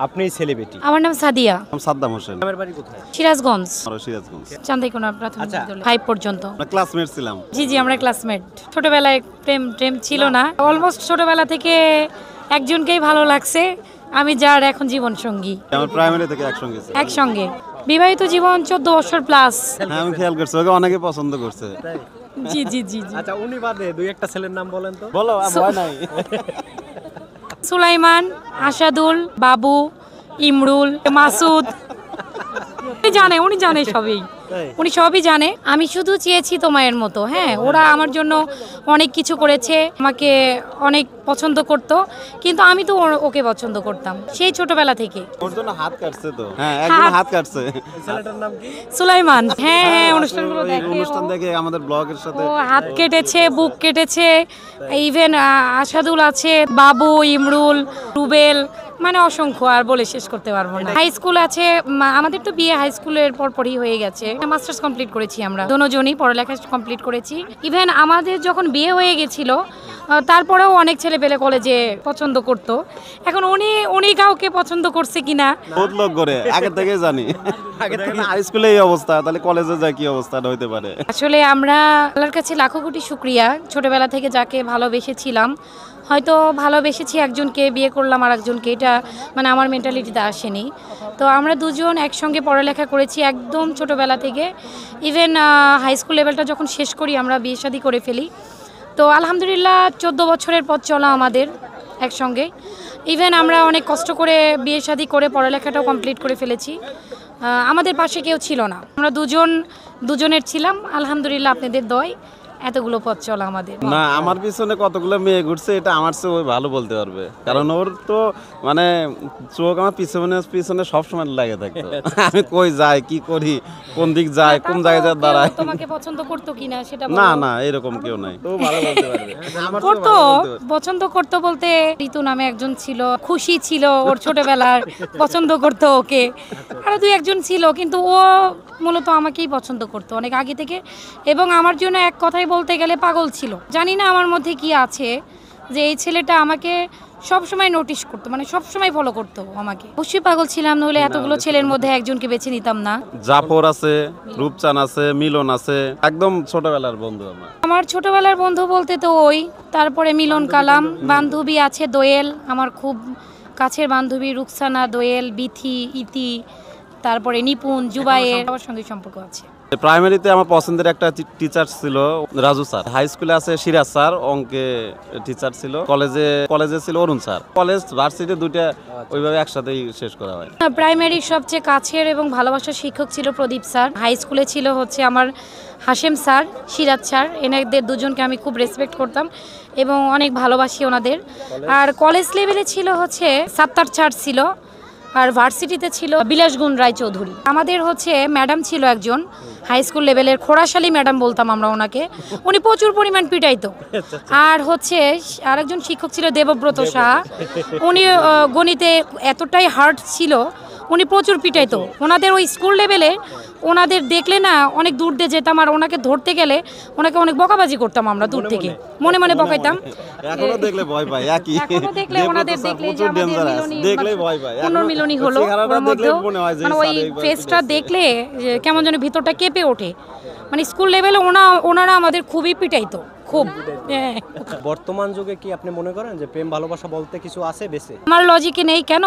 আপনি সেলিব্রিটি। আমার নাম সাদিয়া। নাম সাদ্দাম হোসেন। আমার বাড়ি কোথায়? সিরাজগঞ্জ। সিরাজগঞ্জ। চান্দিকোনা প্রাথমিক বিদ্যালয় 5 পর্যন্ত। আমরা ক্লাসমেট ছিলাম। জি আমরা ক্লাসমেট। ছোটবেলায় প্রেম ছিল না, অলমোস্ট ছোটবেলা থেকে একজনকেই ভালো লাগছে, আমি যার এখন জীবন সঙ্গী। আমার প্রাইমারি থেকে একসঙ্গে বিবাহিত জীবন 14 বছর প্লাস। হ্যাঁ আমি খেয়াল করছি, ওকে অনেকে পছন্দ করছে। জি। আচ্ছা উনি বাদে দুই একটা ছেলের নাম বলেন তো। বলো, ভয় নাই। সুলাইমান, আশাদুল, বাবু, ইমরুল, মাসুদ। উনি জানে সবই, উনি সবই জানে। আমি শুধু চেয়েছি তোমার মতো। হ্যাঁ, ওরা আমার জন্য অনেক কিছু করেছে, আমাকে অনেক পছন্দ করত, কিন্তু আমি তো ওকে পছন্দ করতাম সেই ছোটবেলা থেকে। ওর জন্য হাত কাটছে তো। হ্যাঁ, একজন হাত কাটছে। ছেলেটার নাম কি? সুলাইমান। হ্যাঁ, অনুষ্ঠানগুলো দেখে, অনুষ্ঠান দেখে আমাদের ব্লগের সাথে ও হাত কেটেছে, বুক কেটেছে। ইভেন আশাদুল আছে, বাবু, ইমরুল, রুবেল, মানে অসংখ্য, আর বলে শেষ করতে পারবো না। হাই স্কুল আছে, আমাদের তো বিয়ে হাই স্কুলের পরপরই হয়ে গেছে। মাস্টার্স কমপ্লিট করেছি আমরা দুজনই, পড়ালেখা কমপ্লিট করেছি। ইভেন আমাদের যখন বিয়ে হয়ে গেছিল তারপরেও অনেক ছেলে পেলে কলেজে পছন্দ করত। এখন উনি কাউকে পছন্দ করছে কিনা বহুত লোক করে আগে থেকে জানি। আগে থেকে হাই স্কুলে এই অবস্থা, তাহলে কলেজে যায় কি অবস্থাটা হইতে পারে। আসলে আমরা আল্লাহর কাছে লাখো কোটি শুকরিয়া, ছোটবেলা থেকে যাকে ভালোবেসেছিলাম, হয়তো ভালোবেসেছি একজনকে, বিয়ে করলাম আর একজনকে, এটা মানে আমার মেন্টালিটিতে আসেনি। তো আমরা দুজন একসঙ্গে পড়ালেখা করেছি একদম ছোটবেলা থেকে। ইভেন হাই স্কুল লেভেলটা যখন শেষ করি আমরা বিয়ে শাদী করে ফেলি। তো আলহামদুলিল্লাহ 14 বছরের পথ চলা আমাদের একসঙ্গে। ইভেন আমরা অনেক কষ্ট করে বিয়ে শাদী করে পড়ালেখাটাও কমপ্লিট করে ফেলেছি। আমাদের পাশে কেউ ছিল না, আমরা দুজনের ছিলাম। আলহামদুলিল্লাহ আপনাদের দয় এতগুলো পথ চলা আমাদের। না, আমার পিছনে কতগুলো মেয়ে ঘুরছে এটা আমার চেয়ে ওই ভালো বলতে পারবে, কারণ ওর তো মানে চোখ আমার পিছনে সবসময় লাগে থাকতো। আমি কই যাই, কি করি, কোন দিক যাই, কোন জায়গায় দাঁড়াই। তোমাকে পছন্দ করতো কিনা সেটা না এরকম কেউ নাই, তো ভালো বলতে পারবে। করতো, পছন্দ করতো বলতে ঋতু নামে একজন ছিল, খুশি ছিল, ওর ছোটবেলার পছন্দ করতো ওকে। আরো দুই একজন ছিল, কিন্তু ও মূলত আমাকেই পছন্দ করতো অনেক আগে থেকে। এবং আমার জন্য এক কথাই বলতে গেলে পাগল ছিল। জানি না আমার মধ্যে কি আছে যে এই ছেলেটা আমাকে সবসময় নোটিশ করতো, মানে সবসময় ফলো করতো আমাকে। অবশ্যই পাগল ছিলাম, নইলে এতগুলো ছেলের মধ্যে একজনকে বেছে নিতাম না। জাফর আছে, রূপচান আছে, মিলন আছে, একদম ছোটবেলার বন্ধু আমার ছোটবেলার বন্ধু বলতে তো ওই, তারপরে মিলন, কালাম। বান্ধবী আছে দোয়েল, আমার খুব কাছের বান্ধবী, রুকসানা, দোয়েল, বিথি, ইতি, তারপরে নিপুণ, জুবাইয়ের, আমার সঙ্গে সম্পর্ক আছে। প্রাইমারিতে আমার পছন্দের একটা টিচার ছিল রাজু স্যার। হাই স্কুলে আছে সিরাজ স্যার, অঙ্কে টিচার ছিল। কলেজে ছিল অরুণ স্যার। কলেজ ভার্সিটি দুইটা ওইভাবে একসাথেই শেষ করা হয়। প্রাইমারির সবচেয়ে কাছের এবং ভালোবাসার শিক্ষক ছিল প্রদীপ স্যার। হাই স্কুলে ছিল হচ্ছে আমার হাশেম স্যার, সিরাজ স্যার। এনাদের দুজনকে আমি খুব রেসপেক্ট করতাম এবং অনেক ভালোবাসি ওনাদের। আর কলেজ লেভেলে ছিল হচ্ছে সাত্তার স্যার ছিল, আর ভার্সিটিতে ছিল বিলাসগুণ রায়চৌধুরী। আমাদের হচ্ছে ম্যাডাম ছিল একজন হাই স্কুল লেভেলের, খোড়াশালী ম্যাডাম বলতাম আমরা ওনাকে। উনি প্রচুর পরিমাণ পিটাইতো। আর হচ্ছে আরেকজন শিক্ষক ছিল দেবব্রত সাহা, উনি গণিতে এতটাই হার্ড ছিল, উনি প্রচুর পিটাইতো। ওনাদের ওই স্কুল লেভেলে ওনাদের দেখলে না অনেক দূর দিয়ে যেতাম, আর ওনাকে ধরতে গেলে ওনাকে অনেক বকাবাজি করতাম আমরা দূর থেকে, মনে মনে বকাইতাম। এখনো দেখলে ভয় পাই, এখনো দেখলে ওনাদের দেখলে যে আমাদের দেখলেই ভয় পাই। পুনর্মিলনী হলো, ওর মধ্যে মানে ওই ফেসটা দেখলে কেমন যেন ভিতরটা কেঁপে ওঠে। মানে স্কুল লেভেলে ওনারা আমাদের খুবই পিটাইতো, খুব। বর্তমান যুগে কি আপনি মনে করেন যে প্রেম ভালোবাসা বলতে কিছু আছে বেশি? আমার লজিকে নেই কেন,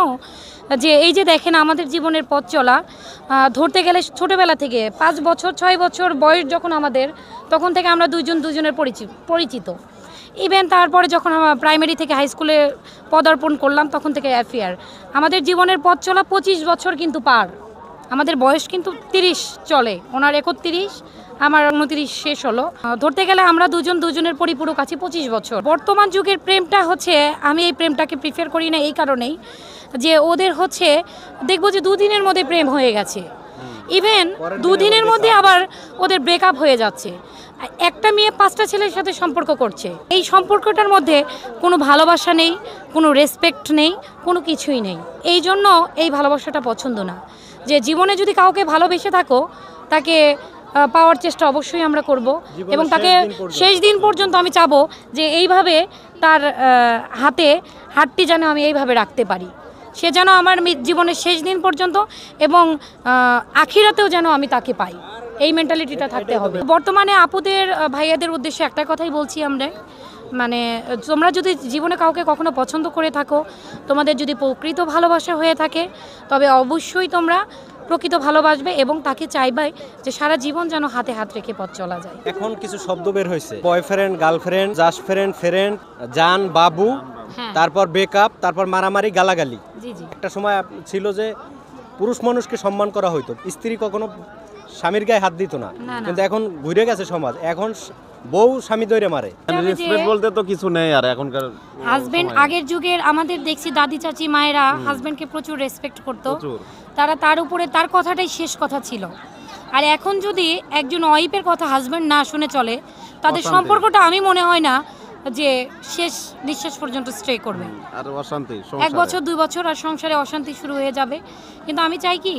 যে এই যে দেখেন আমাদের জীবনের পথ চলা, ধরতে গেলে ছোটবেলা থেকে 5 বছর 6 বছর বয়স যখন আমাদের, তখন থেকে আমরা দুজনের পরিচিত। ইভেন তারপরে যখন আমরা প্রাইমারি থেকে হাই স্কুলে পদার্পণ করলাম তখন থেকে অ্যাফেয়ার। আমাদের জীবনের পথ চলা 25 বছর কিন্তু পার। আমাদের বয়স কিন্তু 30 চলে, ওনার 31, আমার 29 শেষ হলো। ধরতে গেলে আমরা দুজনের পরিপূরক আছি 25 বছর। বর্তমান যুগের প্রেমটা হচ্ছে, আমি এই প্রেমটাকে প্রিফার করি না এই কারণেই যে ওদের হচ্ছে দেখবো যে 2 দিনের মধ্যে প্রেম হয়ে গেছে, ইভেন 2 দিনের মধ্যে আবার ওদের ব্রেকআপ হয়ে যাচ্ছে। একটা মেয়ে 5টা ছেলের সাথে সম্পর্ক করছে, এই সম্পর্কটার মধ্যে কোনো ভালোবাসা নেই, কোনো রেসপেক্ট নেই, কোনো কিছুই নেই। এই জন্য এই ভালোবাসাটা পছন্দ না। যে জীবনে যদি কাউকে ভালোবেসে থাকো, তাকে পাওয়ার চেষ্টা অবশ্যই আমরা করব, এবং তাকে শেষ দিন পর্যন্ত আমি চাবো যে এইভাবে তার হাতটি যেন আমি এইভাবে রাখতে পারি। সে যেন আমার জীবনের শেষ দিন পর্যন্ত এবং আখিরাতেও যেন আমি তাকে পাই, এই মেন্টালিটিটা থাকতে হবে। বর্তমানে আপুদের ভাইয়াদের উদ্দেশ্যে একটা কথাই বলছি আমরা, মানে তোমরা যদি জীবনে কাউকে কখনো পছন্দ করে থাকো, তোমাদের যদি প্রকৃত ভালোবাসা হয়ে থাকে, তবে অবশ্যই তোমরা প্রকৃত ভালোবাসবে এবং তাকে চাইবে যে সারা জীবন যেন হাতে হাত রেখে পথ চলা যায়। এখন কিছু শব্দ বের হয়েছে, boyfriend, girlfriend, just friend, friend, জান, বাবু, হ্যাঁ। তারপর বেকআপ, তারপর মারামারি, গালাগালি। জি জি। একটা সময় ছিল যে পুরুষ মানুষকে সম্মান করা হইতো, স্ত্রী কখনো স্বামীর গায়ে হাত দিত না, না, না। কিন্তু এখন ঘুরে গেছে সমাজ, এখন বউ স্বামী দৈরে মারে। রেসপেক্ট বলতে তো কিছু নেই আর এখনকার হাজবেন্ড সময়ে। আগের যুগের আমাদের দেখছি দাদি চাচি মায়েরা হাজবেন্ডকে প্রচুর রেসপেক্ট করতো, প্রচুর। তারা তার উপরে তার কথাটাই শেষ কথা ছিল। আর এখন যদি একজন ওয়াইফের কথা হাজবেন্ড না শুনে চলে, তাদের অশান্তি। সম্পর্কটা আমি মনে হয় না যে শেষ নিঃশ্বাস পর্যন্ত স্টে করবে। আর অশান্তি 1 সংসারে। বছর 2 বছর আর সংসারে অশান্তি শুরু হয়ে যাবে। কিন্তু আমি চাই কি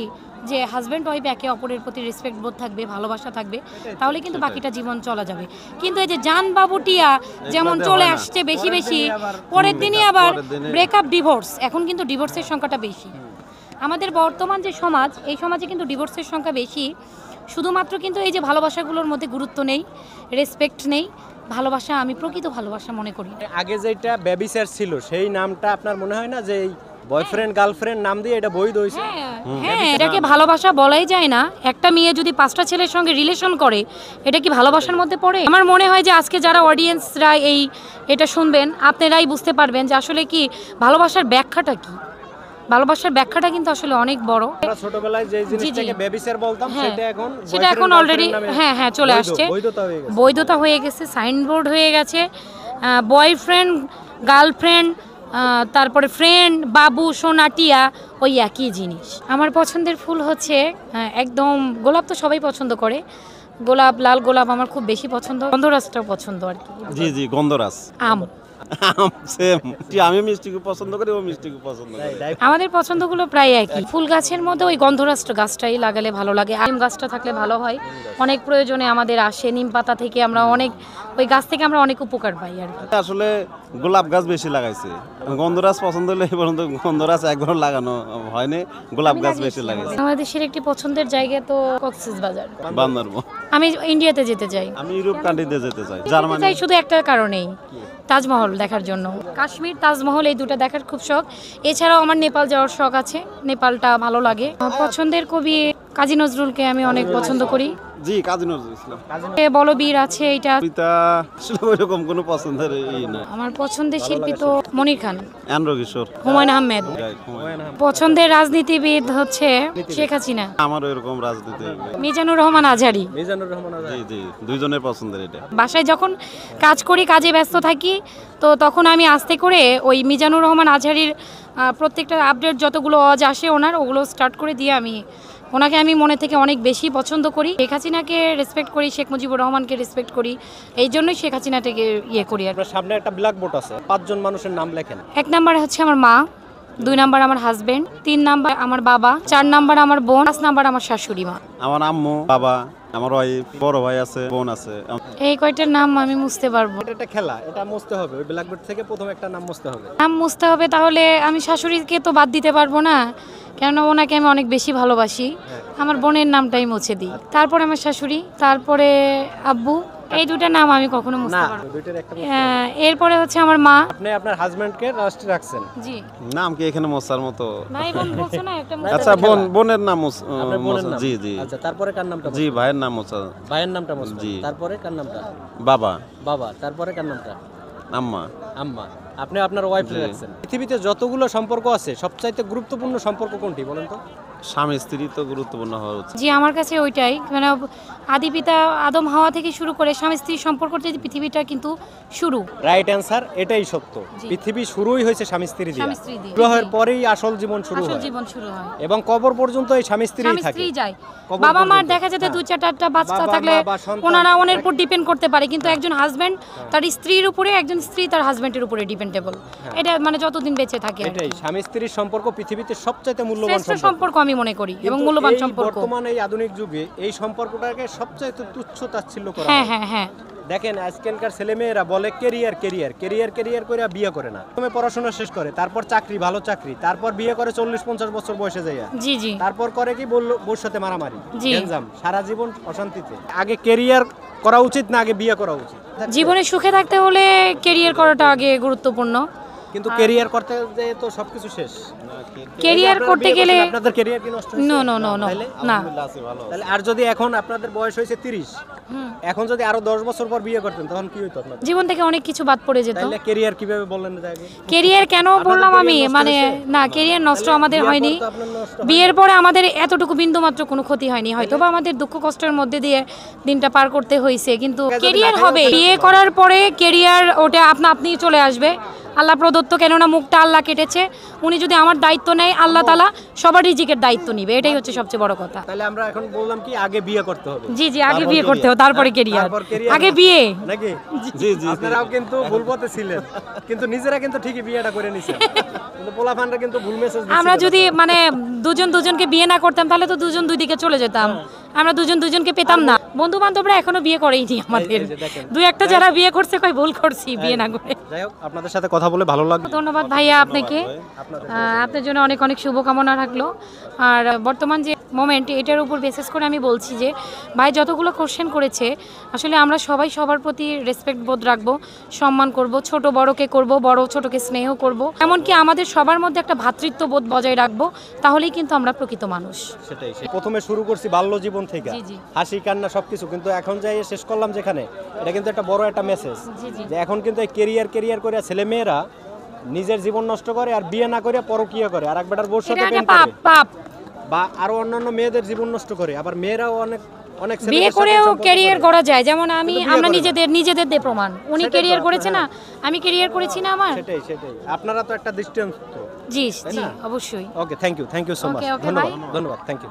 যে হাজব্যান্ড ওয়াইফ একে অপরের প্রতি রেসপেক্ট বোধ থাকবে, ভালোবাসা থাকবে, তাহলে কিন্তু বাকিটা জীবন চলা যাবে। কিন্তু এই যে জান বাবুটিয়া যেমন এগুলো চলে হয় না। আসছে বেশি বেশি, পরের দিনই আবার পরের দিনে- ব্রেকআপ, ডিভোর্স। এখন কিন্তু ডিভোর্সের সংখ্যাটা বেশি। আমাদের বর্তমান যে সমাজ, এই সমাজে কিন্তু ডিভোর্সের সংখ্যা বেশি। শুধুমাত্র কিন্তু এই যে ভালোবাসাগুলোর মধ্যে গুরুত্ব নেই, রেসপেক্ট নেই। ভালোবাসা আমি প্রকৃত ভালোবাসা মনে করি। আগে যেটা ব্যভিচার ছিল, সেই নামটা আপনার মনে হয় না যে এই বয়ফ্রেন্ড গার্লফ্রেন্ড নাম দিয়ে এটা বৈধ হয়েছে? হ্যাঁ, এটাকে ভালোবাসা বলাই যায় না। একটা মেয়ে যদি 5টা ছেলের সঙ্গে রিলেশন করে, এটা কি ভালোবাসার মধ্যে পড়ে? আমার মনে হয় যে আজকে যারা অডিয়েন্সরা এটা শুনবেন, আপনারাই বুঝতে পারবেন যে আসলে কি ভালোবাসার ব্যাখ্যাটা কি। ভালোবাসার ব্যাখ্যাটা কিন্তু আসলে অনেক বড়। আমরা ছোটবেলায় যে জিনিসটাকে ব্যভিচার বলতাম, হ্যাঁ, সেটা এখন সেটা এখন অলরেডি হ্যাঁ চলে আসছে, বৈধতা হয়ে গেছে। বৈধতা হয়ে গেছে, সাইনবোর্ড হয়ে গেছে। বয়ফ্রেন্ড, গার্লফ্রেন্ড, তারপরে ফ্রেন্ড, বাবু, সোনাটিয়া, ওই একই জিনিস। আমার পছন্দের ফুল হচ্ছে একদম গোলাপ, তো সবাই পছন্দ করে। গোলাপ, লাল গোলাপ আমার খুব বেশি পছন্দ। গন্ধরাজটাও পছন্দ আর কি। জি জি, গন্ধরাজ। আম। সেম। আমি মিষ্টিকে পছন্দ করি, ও মিষ্টিকে পছন্দ করে। আমাদের পছন্দগুলো প্রায় একই। ফুল গাছের মধ্যে ওই গন্ধরাজ গাছটাই লাগালে ভালো লাগে। নিম গাছটা থাকলে ভালো হয়, অনেক প্রয়োজনে আমাদের আসে। নিম পাতা থেকে আমরা অনেক, ওই গাছ থেকে আমরা অনেক উপকার পাই আর কি। আসলে গোলাপ গাছ বেশি লাগাইছে, গন্ধরাজ পছন্দ হলে এই পর্যন্ত গন্ধরাজ একবার লাগানো হয়নি, গোলাপ গাছ বেশি লাগাইছে। বাংলাদেশের একটি পছন্দের জায়গা তো কক্সবাজার। বান্দরবন। আমি ইন্ডিয়াতে যেতে চাই। আমি ইউরোপ কান্ট্রিতে যেতে চাই, যেতে জার্মানি। চাই শুধু একটা কারণেই, তাজমহল দেখার জন্য। কাশ্মীর, তাজমহল, এই দুটো দেখার খুব শখ। এছাড়াও আমার নেপাল যাওয়ার শখ আছে, নেপালটা ভালো লাগে। আমার পছন্দের কবি কাজী নজরুলকে আমি অনেক পছন্দ করি। জি, কাজী নজরুল ইসলাম। বলবীর আছে এইটা। কবিতা আসলে ওইরকম কোনো পছন্দের না। আমার পছন্দের শিল্পী তো মনির খান, এন্ড্র কিশোর, হুমায়ুন আহমেদ। পছন্দের রাজনীতিবিদ হচ্ছে শেখ হাসিনা। আমার ওইরকম রাজনীতি। মিজানুর রহমান আজহারি। মিজানুর রহমান জি জি, দুইজনের পছন্দের এটা। বাসায় যখন কাজ করি, কাজে ব্যস্ত থাকি, তো তখন আমি আস্তে করে ওই মিজানুর রহমান আজহারির প্রত্যেকটা আপডেট যতগুলো আজ আসে ওনার, ওগুলো স্টার্ট করে দিয়ে ওনাকে আমি মনে থেকে অনেক বেশি পছন্দ করি। শেখ হাসিনাকে রেসপেক্ট করি, শেখ মুজিবুর রহমানকে রেসপেক্ট করি, এই জন্যই শেখ হাসিনাটাকে করি। আর আপনার সামনে একটা ব্ল্যাক বোর্ড আছে, 5 জন মানুষের নাম লেখেন। 1 নাম্বার হচ্ছে আমার মা, 2 নাম্বার আমার হাজবেন্ড, 3 নাম্বার আমার বাবা, 4 নাম্বার আমার বোন, 5 নাম্বার আমার শাশুড়ি মা। আমার আম্মু, বাবা, আমার ওয়াইফ, বড় ভাই আছে, বোন আছে। এই কয়টার নাম আমি মুছতে পারবো। এটা একটা খেলা, এটা মুছতে হবে। ওই ব্ল্যাক বোর্ড থেকে প্রথম একটা নাম মুছতে হবে। নাম মুছতে হবে, তাহলে আমি শাশুড়িকে তো বাদ দিতে পারবো না, কেননা ওনাকে আমি অনেক বেশি ভালোবাসি। আমার বোনের নামটাই মুছে দিই, তারপরে আমার শাশুড়ি, তারপরে আব্বু। এই দুটো নাম আমি কখনো না, মুছতে পারবো ওই দুইটার একটা না। এরপরে হচ্ছে আমার মা। আপনি আপনার হাজবেন্ডকে লাস্টে রাখছেন। জি নাম কি এখানে মোছার মতো? ভাই বোন বলছো না একটা মুছতে আচ্ছা, বোনের নাম আপনার বোনের নাম? জি জি আচ্ছা, তারপরে কার নামটা? জি, ভাইয়ের নাম মোছা। ভাইয়ের নামটা মুছবেন। জি। তারপরে কার নামটা? বাবা, বাবা। তারপরে কার নামটা? আম্মা। আম্মা। আপনি আপনার ওয়াইফ রাখছেন। পৃথিবীতে যতগুলো সম্পর্ক আছে, সবচাইতে গুরুত্বপূর্ণ সম্পর্ক কোনটি বলেন তো? স্বামী স্ত্রী তো গুরুত্বপূর্ণ হওয়া উচিত। জি, আমার কাছে ওইটাই, মানে আদি পিতা আদম হাওয়া থেকে শুরু করে স্বামী স্ত্রীর সম্পর্কটা পৃথিবীটা কিন্তু শুরু। রাইট অ্যান্সার, এটাই সত্য। জি। পৃথিবী শুরুই হয়েছে স্বামী স্ত্রী দিয়ে। স্বামী স্ত্রী দিয়ে। বিবাহের পরেই আসল জীবন শুরু আসল হয়, জীবন শুরু হয়, এবং কবর পর্যন্ত এই স্বামী স্ত্রীই স্বামী থাকে। স্ত্রী যায়। কবর বাবা মার পর্যন্ত। দেখা যেতে হ্যাঁ। 2-4টা বাচ্চা বাবা, থাকলে মা বা সন্তান। ওনারা ওনের উপর ডিপেন্ড করতে পারে, কিন্তু একজন হাজবেন্ড তার স্ত্রীর উপরে, একজন স্ত্রী তার হাজবেন্ডের উপরে ডিপেন্ডেবল। এটা মানে যতদিন বেঁচে থাকে আর কি। এটাই স্বামী স্ত্রীর সম্পর্ক পৃথিবীতে সবচাইতে মূল্যবান শ্রেষ্ঠ সম্পর্ক। সম্পর্ক আমি মনে করি, এবং কিন্তু মূল্যবান এই সম্পর্ক। বর্তমান এই আধুনিক যুগে এই সম্পর্কটাকে সবচাইতে তুচ্ছ তাচ্ছিল্য করা হ্যাঁ হয়। হ্যাঁ হ্যাঁ দেখেন আজকালকার ছেলেমেয়েরা বলে কেরিয়ার কেরিয়ার কেরিয়ার কেরিয়ার করে বিয়ে করে না, প্রথমে পড়াশোনা শেষ করে, তারপর চাকরি, ভালো চাকরি, তারপর বিয়ে করে 40-50 বছর বয়সে যায়, জি জি তারপর করে কি বউর সাথে মারামারি, জি। গেঞ্জাম, সারা জীবন অশান্তিতে। আগে কেরিয়ার করা উচিত না আগে বিয়ে করা উচিত? জীবনে সুখে থাকতে হলে কেরিয়ার করাটা আগে গুরুত্বপূর্ণ। কিন্তু কেরিয়ার করতে যে তো সবকিছু শেষ। কেরিয়ার আপনারা করতে বিয়ে গেলে করছেন, আপনাদের কেরিয়ার কি নষ্ট হয়েছে? নো নো নো নো তাহলে? না। তাহলে আর যদি এখন আপনাদের বয়স হয়েছে 30, এখন যদি আরো 10 বছর পর বিয়ে করতেন তখন কি হইতো আপনাদের? জীবন থেকে অনেক কিছু বাদ পড়ে যেত। তাহলে কেরিয়ার কিভাবে বললেন যে আগে? কেরিয়ার কেন বললাম আমি, career নষ্ট মানে হয়েছে? না, কেরিয়ার নষ্ট তাহলে আমাদের বিয়ের হয়নি। পর তো আপনার নষ্ট হয়। বিয়ের পরে আমাদের এতটুকু বিন্দুমাত্র কোনো ক্ষতি হয়নি, হয়তো বা আমাদের দুঃখ কষ্টের মধ্যে দিয়ে দিনটা পার করতে হয়েছে, কিন্তু যদি কেরিয়ার না হবে। খাইও বিয়ে করার পরে কেরিয়ার ওটা আপনি চলে আসবে, আল্লাহ প্রদত্ত, কেননা মুখটা আল্লাহ কেটেছে। উনি যদি আমার দায়িত্ব নেয়, আল্লাহ তাআলা সবার রিজিকের দায়িত্ব নিবে, এটাই হচ্ছে সবচেয়ে বড় কথা। তাহলে আমরা এখন বললাম কি আগে বিয়ে করতে হবে। জি জি, আগে তারপর বিয়ে করতে হবে, career। তারপরে কেরিয়ার। তারপর career আগে না। বিয়ে। নাকি? জি জি আপনারাও কিন্তু ভুল পথে ছিলেন, কিন্তু নিজেরা কিন্তু ঠিকই বিয়েটা করে নিছেন, কিন্তু পোলাপানরা কিন্তু ভুল মেসেজ দিচ্ছে। আমরা যদি মানে দুজন দুজনকে বিয়ে না করতাম তাহলে তো দুজন দুই দিকে চলে যেতাম, আমরা দুজন দুজনকে পেতাম না। বন্ধু বান্ধবরা এখনো বিয়ে করেইনি আমাদের, এই যে দেখেন। দুই একটা যারা বিয়ে করছে কই ভুল করছি বিয়ে না করে। যাই হোক, আপনাদের সাথে কথা বলে ভালো লাগলো। ধন্যবাদ ভাইয়া আপনাকে, আপনার জন্য অনেক অনেক শুভকামনা থাকলো। আর বর্তমান যে মোমেন্ট, এটার উপর বেসিস করে আমি বলছি যে ভাই যতগুলো কোশ্চেন করেছে, আসলে আমরা সবাই সবার প্রতি রেসপেক্ট বোধ রাখবো, সম্মান করব, ছোট বড়কে করব, বড় ছোটকে স্নেহ করব, এমনকি আমাদের সবার মধ্যে একটা ভ্রাতৃত্ববোধ বজায় রাখবো, তাহলেই কিন্তু আমরা প্রকৃত মানুষ। সেটাই, প্রথমে শুরু করছি বাল্য জীবন থেকে, জি, জি। হাসি কান্না সবকিছু, কিন্তু এখন যাই শেষ করলাম যেখানে, এটা কিন্তু একটা বড় একটা মেসেজ জি, জি। যে এখন কিন্তু এই কেরিয়ার করে ছেলে মেয়েরা নিজের জীবন নষ্ট করে, আর বিয়ে না করে পরকীয়া করে, আর একবার বউর সাথে এটা একটা প্রেম পাপ করে, পাপ। বা আরো অন্যান্য মেয়েদের জীবন নষ্ট করে, আবার মেয়েরাও অনেক অনেক ছেলেদের বিয়ে সাথে করেও সম্পর্ক ক্যারিয়ার করে। করা যায়, যেমন আমি, কিন্তু বিয়ে আমরা করে না। নিজেদের দিয়ে প্রমাণ। উনি সেটাই ক্যারিয়ার তো, করেছে না, আমি ক্যারিয়ার করেছি না আমার। সেটাই আপনারা তো একটা ডিস্টেন্স তো। জি তাই জি না? অবশ্যই। Okay, thank you so much, Okay, okay, ধন্যবাদ bye. ধন্যবাদ, থ্যাংক ইউ।